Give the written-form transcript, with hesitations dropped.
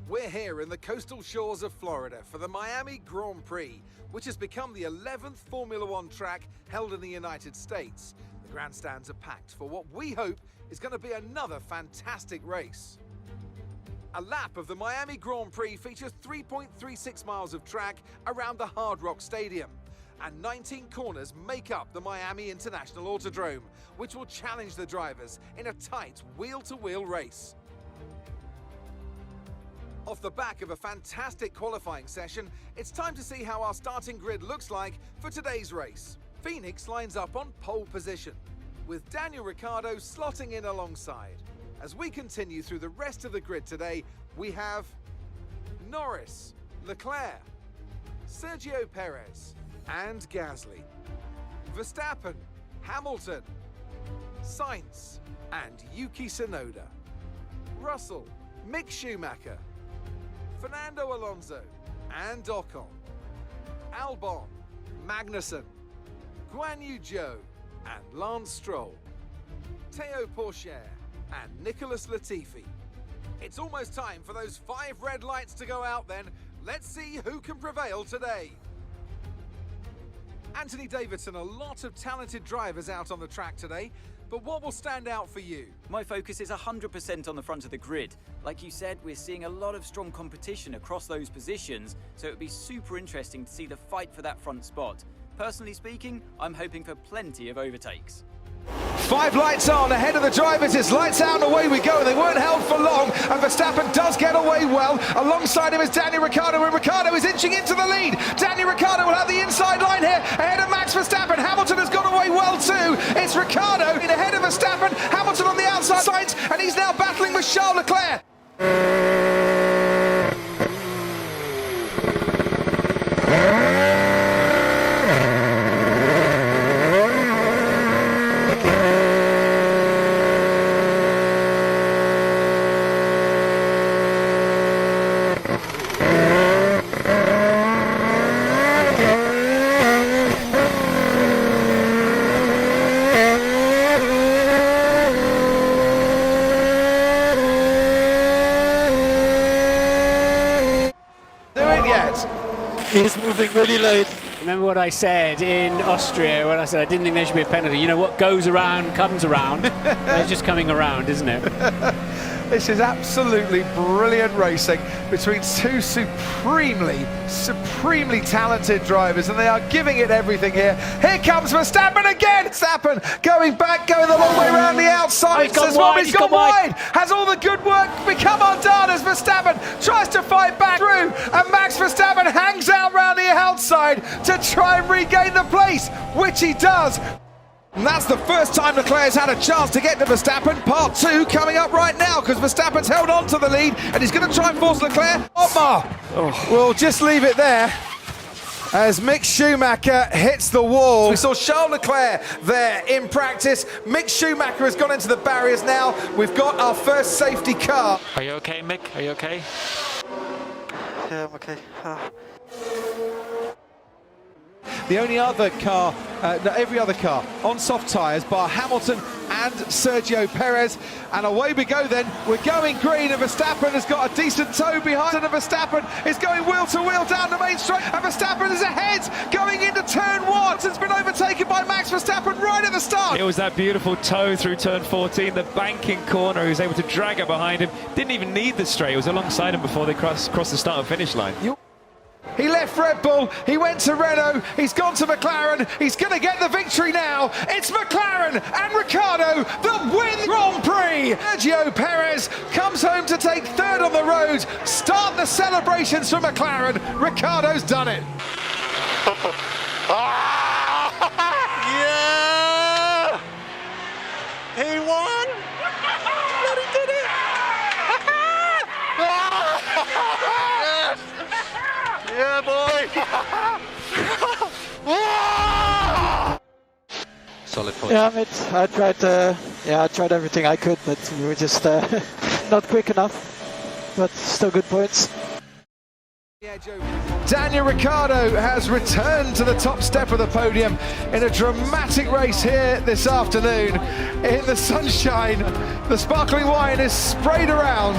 We're here in the coastal shores of Florida for the Miami Grand Prix, which has become the 11th Formula One track held in the United States. The grandstands are packed for what we hope is going to be another fantastic race. A lap of the Miami Grand Prix features 3.36 miles of track around the Hard Rock Stadium, and 19 corners make up the Miami International Autodrome, which will challenge the drivers in a tight wheel-to-wheel race. Off the back of a fantastic qualifying session, it's time to see how our starting grid looks like for today's race. Phoenix lines up on pole position, with Daniel Ricciardo slotting in alongside. As we continue through the rest of the grid today, we have Norris, Leclerc, Sergio Perez and Gasly, Verstappen, Hamilton, Sainz and Yuki Tsunoda, Russell, Mick Schumacher, Fernando Alonso and Ocon, Albon, Magnussen, Guan Yu Zhou and Lance Stroll, Théo Pourchaire and Nicholas Latifi. It's almost time for those 5 red lights to go out then. Let's see who can prevail today. Anthony Davidson, a lot of talented drivers out on the track today, but what will stand out for you? My focus is 100% on the front of the grid. Like you said, we're seeing a lot of strong competition across those positions, so it would be super interesting to see the fight for that front spot. Personally speaking, I'm hoping for plenty of overtakes. 5 lights on ahead of the drivers. It's lights out and away we go. They weren't held for long, and Verstappen does get away well. Alongside him is Daniel Ricciardo, and Ricciardo is inching into the lead. Daniel Ricciardo will have the inside line here ahead of Max Verstappen. Hamilton has got away well too. It's Ricciardo in ahead of Verstappen. Hamilton on the outside sides, and he's now battling with Charles Leclerc. He's moving really late. Remember what I said in Austria when I said I didn't think there should be a penalty. You know, what goes around comes around. It's just coming around, isn't it? This is absolutely brilliant racing between two supremely talented drivers, and they are giving it everything here. Here comes Verstappen again! Verstappen going back, going the long way around the outside. He's gone wide. Has all the good work become undone as Verstappen tries to fight back through, and Max Verstappen hangs out round the outside to try and regain the place, which he does. And that's the first time Leclerc has had a chance to get to Verstappen. Part 2 coming up right now, because Verstappen's held on to the lead and he's going to try and force Leclerc. We'll just leave it there as Mick Schumacher hits the wall. We saw Charles Leclerc there in practice. Mick Schumacher has gone into the barriers now. We've got our first safety car. Are you okay, Mick? Are you okay? Yeah, I'm okay. The only other car, every other car on soft tyres bar Hamilton and Sergio Perez. And away we go then. We're going green, and Verstappen has got a decent toe behind, and Verstappen is going wheel to wheel down the main straight, and Verstappen is ahead going into turn 1. It's been overtaken by Max Verstappen right at the start. It was that beautiful toe through turn 14, the banking corner. He was able to drag it behind him. Didn't even need the straight. It was alongside him before they crossed the start and finish line. He left Red Bull, he went to Renault, he's gone to McLaren, he's going to get the victory now. It's McLaren and Ricciardo that win the Grand Prix. Sergio Perez comes home to take 3rd on the road. Start the celebrations for McLaren. Ricciardo's done it. Yeah! He won! But he did it! Yes! Yeah, boy! Solid point. Yeah, mate. I tried everything I could, but we were just not quick enough. But still good points. Daniel Ricciardo has returned to the top step of the podium in a dramatic race here this afternoon. In the sunshine, the sparkling wine is sprayed around.